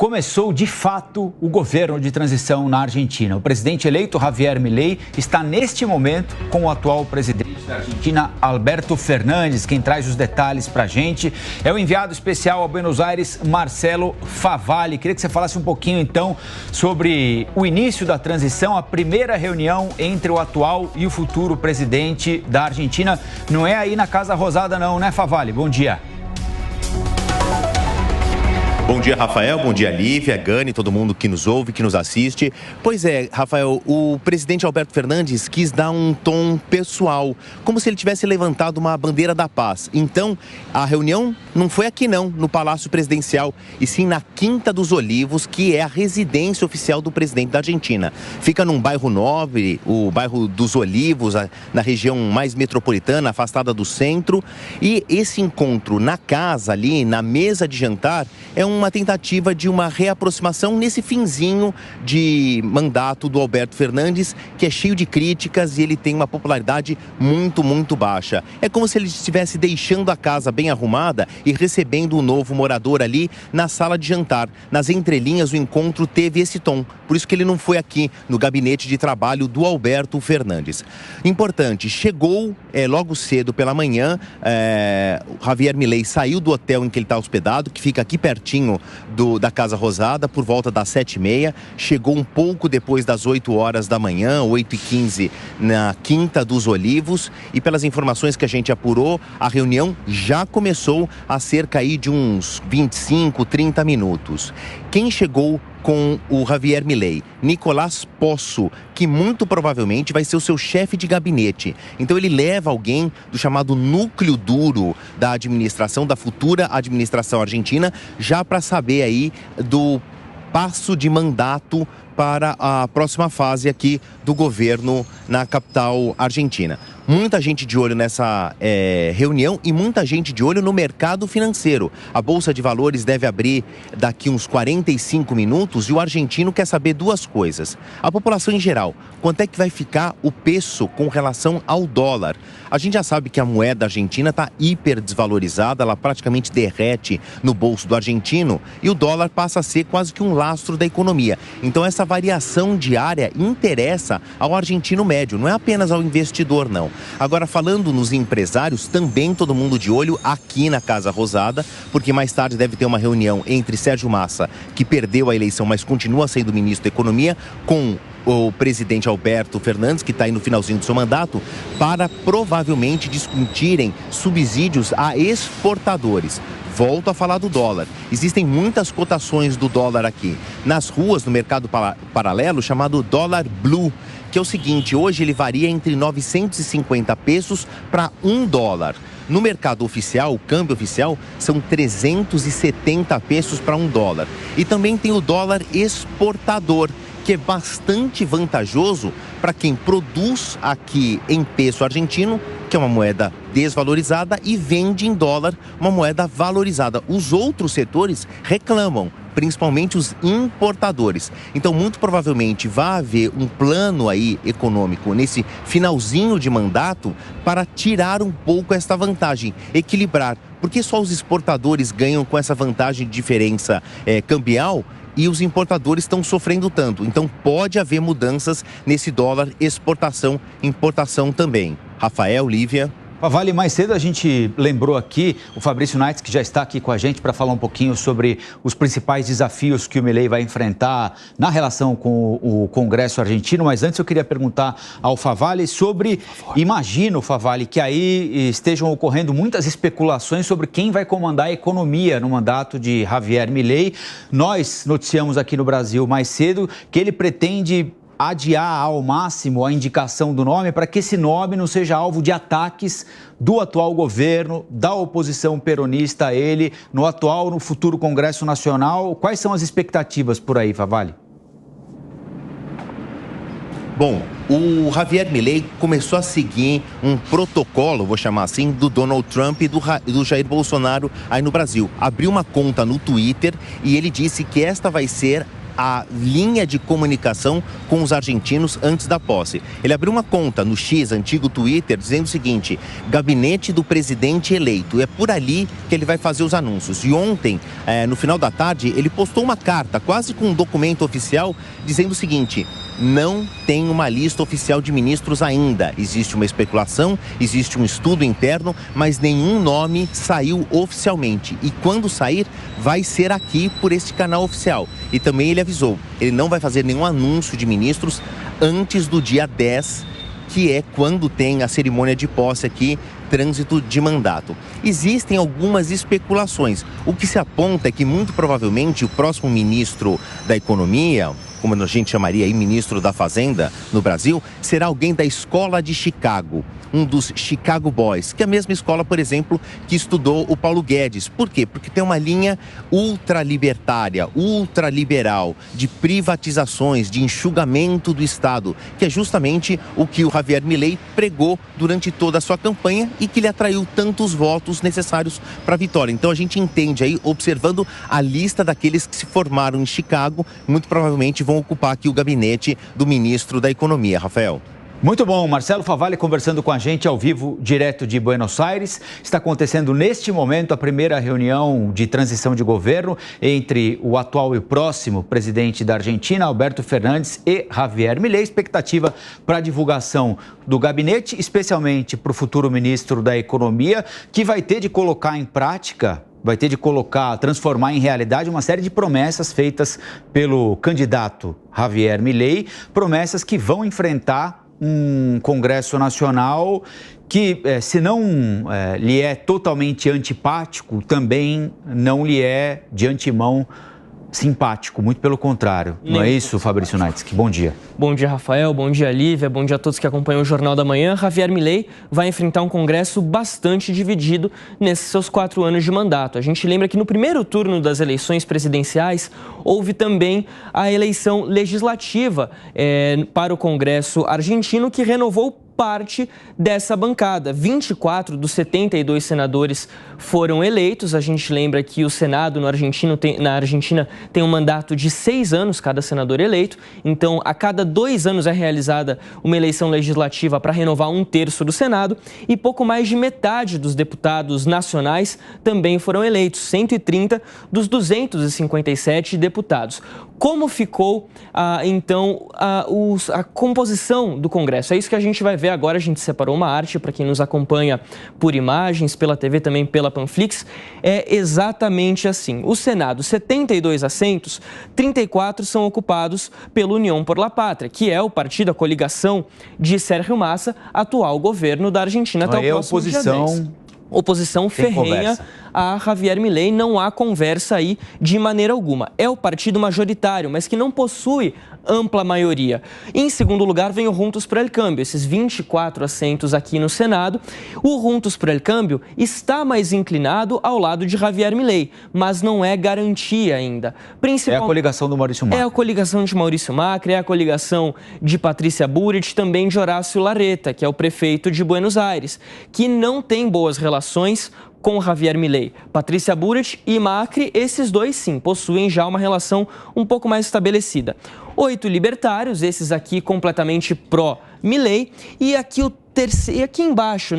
começou de fato o governo de transição na Argentina. O presidente eleito, Javier Milei, está neste momento com o atual presidente da Argentina, Alberto Fernandes. Quem traz os detalhes para a gente é o enviado especial a Buenos Aires, Marcelo Favalli. Queria que você falasse um pouquinho, então, sobre o início da transição, a primeira reunião entre o atual e o futuro presidente da Argentina. Não é aí na Casa Rosada não, né, Favalli? Bom dia. Bom dia, Rafael. Bom dia, Lívia, Gani, todo mundo que nos ouve, que nos assiste. Pois é, Rafael, o presidente Alberto Fernandes quis dar um tom pessoal, como se ele tivesse levantado uma bandeira da paz. Então, a reunião não foi aqui não, no Palácio Presidencial, e sim na Quinta dos Olivos, que é a residência oficial do presidente da Argentina. Fica num bairro nobre, o bairro dos Olivos, na região mais metropolitana, afastada do centro. E esse encontro na casa ali, na mesa de jantar, é uma tentativa de uma reaproximação nesse finzinho de mandato do Alberto Fernandes, que é cheio de críticas e ele tem uma popularidade muito, muito baixa. É como se ele estivesse deixando a casa bem arrumada e recebendo um novo morador ali na sala de jantar. Nas entrelinhas, o encontro teve esse tom. Por isso que ele não foi aqui no gabinete de trabalho do Alberto Fernandes. Importante, chegou logo cedo pela manhã, o Javier Milei saiu do hotel em que ele está hospedado, que fica aqui pertinho da Casa Rosada, por volta das 7h30, chegou um pouco depois das 8 horas da manhã, 8h15, na Quinta dos Olivos, e pelas informações que a gente apurou, a reunião já começou há cerca aí de uns 25, 30 minutos. Quem chegou com o Javier Milei? Nicolás Posso, que muito provavelmente vai ser o seu chefe de gabinete. Então ele leva alguém do chamado núcleo duro da administração, da futura administração argentina, já para saber aí do passo de mandato para a próxima fase aqui do governo na capital argentina. Muita gente de olho nessa reunião e muita gente de olho no mercado financeiro. A Bolsa de Valores deve abrir daqui uns 45 minutos e o argentino quer saber duas coisas. A população em geral, quanto é que vai ficar o peso com relação ao dólar? A gente já sabe que a moeda argentina está hiper desvalorizada, ela praticamente derrete no bolso do argentino e o dólar passa a ser quase que um lastro da economia. Então essa variação diária interessa ao argentino médio, não é apenas ao investidor, não. Agora, falando nos empresários, também todo mundo de olho aqui na Casa Rosada, porque mais tarde deve ter uma reunião entre Sérgio Massa, que perdeu a eleição, mas continua sendo ministro da Economia, com o presidente Alberto Fernandes, que está aí no finalzinho do seu mandato, para provavelmente discutirem subsídios a exportadores. Volto a falar do dólar. Existem muitas cotações do dólar aqui. Nas ruas, no mercado paralelo, chamado dólar blue, que é o seguinte, hoje ele varia entre 950 pesos para $1. No mercado oficial, o câmbio oficial, são 370 pesos para $1. E também tem o dólar exportador, que é bastante vantajoso para quem produz aqui em peso argentino, que é uma moeda desvalorizada, e vende em dólar, uma moeda valorizada. Os outros setores reclamam, principalmente os importadores. Então, muito provavelmente, vai haver um plano aí econômico nesse finalzinho de mandato para tirar um pouco esta vantagem, equilibrar. Porque só os exportadores ganham com essa vantagem de diferença cambial, e os importadores estão sofrendo tanto. Então pode haver mudanças nesse dólar exportação, importação também. Rafael, Lívia. Favalli, mais cedo a gente lembrou aqui o Fabrício Naits, que já está aqui com a gente para falar um pouquinho sobre os principais desafios que o Milei vai enfrentar na relação com o Congresso argentino. Mas antes eu queria perguntar ao Favalli sobre, imagino, Favalli, que aí estejam ocorrendo muitas especulações sobre quem vai comandar a economia no mandato de Javier Milei. Nós noticiamos aqui no Brasil mais cedo que ele pretende adiar ao máximo a indicação do nome para que esse nome não seja alvo de ataques do atual governo, da oposição peronista a ele, no futuro Congresso Nacional. Quais são as expectativas por aí, Favalli? Bom, o Javier Milei começou a seguir um protocolo, vou chamar assim, do Donald Trump e do Jair Bolsonaro aí no Brasil. Abriu uma conta no Twitter e ele disse que esta vai ser a linha de comunicação com os argentinos antes da posse. Ele abriu uma conta no X, antigo Twitter, dizendo o seguinte: gabinete do presidente eleito. É por ali que ele vai fazer os anúncios. E ontem, no final da tarde, ele postou uma carta, quase com um documento oficial, dizendo o seguinte: não tem uma lista oficial de ministros ainda. Existe uma especulação, existe um estudo interno, mas nenhum nome saiu oficialmente. E quando sair, vai ser aqui por este canal oficial. E também ele avisou, ele não vai fazer nenhum anúncio de ministros antes do dia 10, que é quando tem a cerimônia de posse aqui, trânsito de mandato. Existem algumas especulações. O que se aponta é que muito provavelmente o próximo ministro da Economia, como a gente chamaria aí, ministro da Fazenda no Brasil, será alguém da escola de Chicago, um dos Chicago Boys, que é a mesma escola, por exemplo, que estudou o Paulo Guedes. Por quê? Porque tem uma linha ultralibertária, ultraliberal, de privatizações, de enxugamento do Estado, que é justamente o que o Javier Milei pregou durante toda a sua campanha e que lhe atraiu tantos votos necessários para a vitória. Então a gente entende aí, observando a lista daqueles que se formaram em Chicago, muito provavelmente vão ocupar aqui o gabinete do ministro da Economia, Rafael. Muito bom, Marcelo Favalli conversando com a gente ao vivo, direto de Buenos Aires. Está acontecendo neste momento a primeira reunião de transição de governo entre o atual e o próximo presidente da Argentina, Alberto Fernandes, e Javier Milei. Expectativa para a divulgação do gabinete, especialmente para o futuro ministro da Economia, que vai ter de colocar em prática, vai ter de transformar em realidade uma série de promessas feitas pelo candidato Javier Milei, promessas que vão enfrentar um Congresso Nacional que, se não lhe é totalmente antipático, também não lhe é de antemão simpático, muito pelo contrário. Não é isso, Fabrício Naitsky? Bom dia. Bom dia, Rafael. Bom dia, Lívia. Bom dia a todos que acompanham o Jornal da Manhã. Javier Milei vai enfrentar um Congresso bastante dividido nesses seus 4 anos de mandato. A gente lembra que no primeiro turno das eleições presidenciais houve também a eleição legislativa para o Congresso argentino, que renovou parte dessa bancada. 24 dos 72 senadores foram eleitos. A gente lembra que o Senado na Argentina tem um mandato de 6 anos, cada senador eleito. Então, a cada 2 anos é realizada uma eleição legislativa para renovar 1/3 do Senado. E pouco mais de metade dos deputados nacionais também foram eleitos, 130 dos 257 deputados. Como ficou, então, a composição do Congresso? É isso que a gente vai ver agora. A gente separou uma arte para quem nos acompanha por imagens, pela TV, também pela Panflix. É exatamente assim. O Senado, 72 assentos, 34 são ocupados pela União por la Pátria, que é o partido, a coligação de Sérgio Massa, atual governo da Argentina até o próximo dia 10. Oposição ferrenha a Javier Milei, não há conversa aí de maneira alguma. É o partido majoritário, mas que não possui ampla maioria. Em segundo lugar vem o Juntos por el Cambio, esses 24 assentos aqui no Senado. O Juntos por el Cambio está mais inclinado ao lado de Javier Milei, mas não é garantia ainda. É a coligação do Maurício Macri. É a coligação de Maurício Macri, é a coligação de Patrícia Bullrich, também de Horácio Larreta, que é o prefeito de Buenos Aires, que não tem boas relações com Javier Milei. Patrícia Bullrich e Macri, esses dois sim, possuem já uma relação um pouco mais estabelecida. 8 libertários, esses aqui completamente pró-Milei, e aqui aqui embaixo,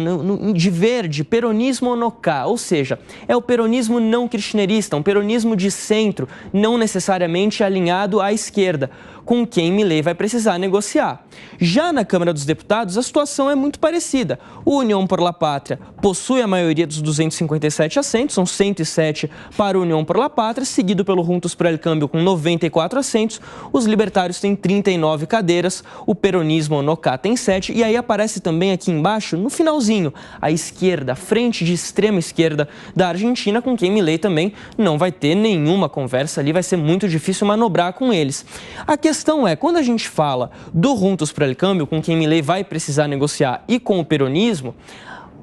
de verde, peronismo no K, ou seja, é o peronismo não kirchnerista, um peronismo de centro, não necessariamente alinhado à esquerda, com quem Milei vai precisar negociar. Já na Câmara dos Deputados, a situação é muito parecida. O União por la Pátria possui a maioria dos 257 assentos, são 107 para a União por la Pátria, seguido pelo Juntos por el Cambio com 94 assentos, os libertários têm 39 cadeiras, o peronismo no K tem 7, e aí aparece também aqui embaixo, no finalzinho, a esquerda, a frente de extrema esquerda da Argentina, com quem Milei também não vai ter nenhuma conversa ali, vai ser muito difícil manobrar com eles. A questão é, quando a gente fala do Juntos por el Cambio, com quem Milei vai precisar negociar, e com o peronismo,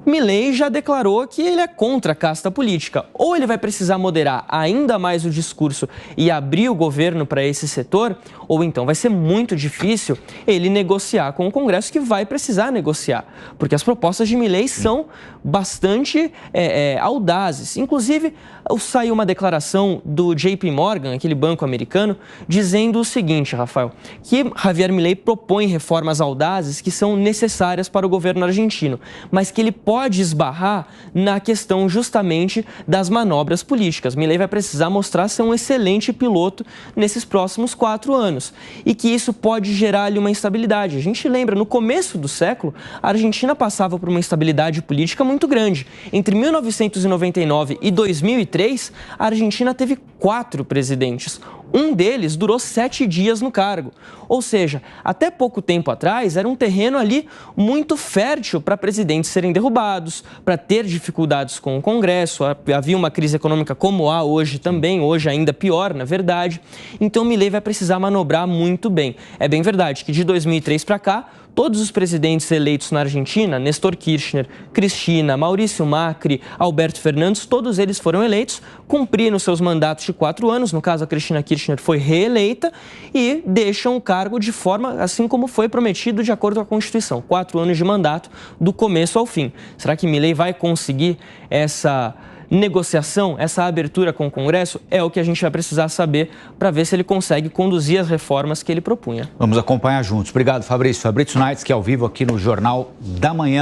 Milei já declarou que ele é contra a casta política. Ou ele vai precisar moderar ainda mais o discurso e abrir o governo para esse setor, ou então vai ser muito difícil ele negociar com o Congresso, que vai precisar negociar, porque as propostas de Milei são bastante audazes. Inclusive, saiu uma declaração do JP Morgan, aquele banco americano, dizendo o seguinte, Rafael, que Javier Milei propõe reformas audazes que são necessárias para o governo argentino, mas que ele pode esbarrar na questão justamente das manobras políticas. Milei vai precisar mostrar ser um excelente piloto nesses próximos 4 anos e que isso pode gerar ali uma instabilidade. A gente lembra, no começo do século, a Argentina passava por uma instabilidade política muito grande. Entre 1999 e 2003, a Argentina teve 4 presidentes. Um deles durou 7 dias no cargo. Ou seja, até pouco tempo atrás, era um terreno ali muito fértil para presidentes serem derrubados, para ter dificuldades com o Congresso. Havia uma crise econômica como há hoje também, hoje ainda pior, na verdade. Então, Milei vai precisar manobrar muito bem. É bem verdade que de 2003 para cá, todos os presidentes eleitos na Argentina, Néstor Kirchner, Cristina, Maurício Macri, Alberto Fernandes, todos eles foram eleitos, cumpriram seus mandatos de 4 anos, no caso a Cristina Kirchner foi reeleita e deixam o cargo de forma assim como foi prometido de acordo com a Constituição, 4 anos de mandato do começo ao fim. Será que Milei vai conseguir essa negociação, essa abertura com o Congresso? É o que a gente vai precisar saber para ver se ele consegue conduzir as reformas que ele propunha. Vamos acompanhar juntos. Obrigado, Fabrício. Fabrício Naits, que é ao vivo aqui no Jornal da Manhã.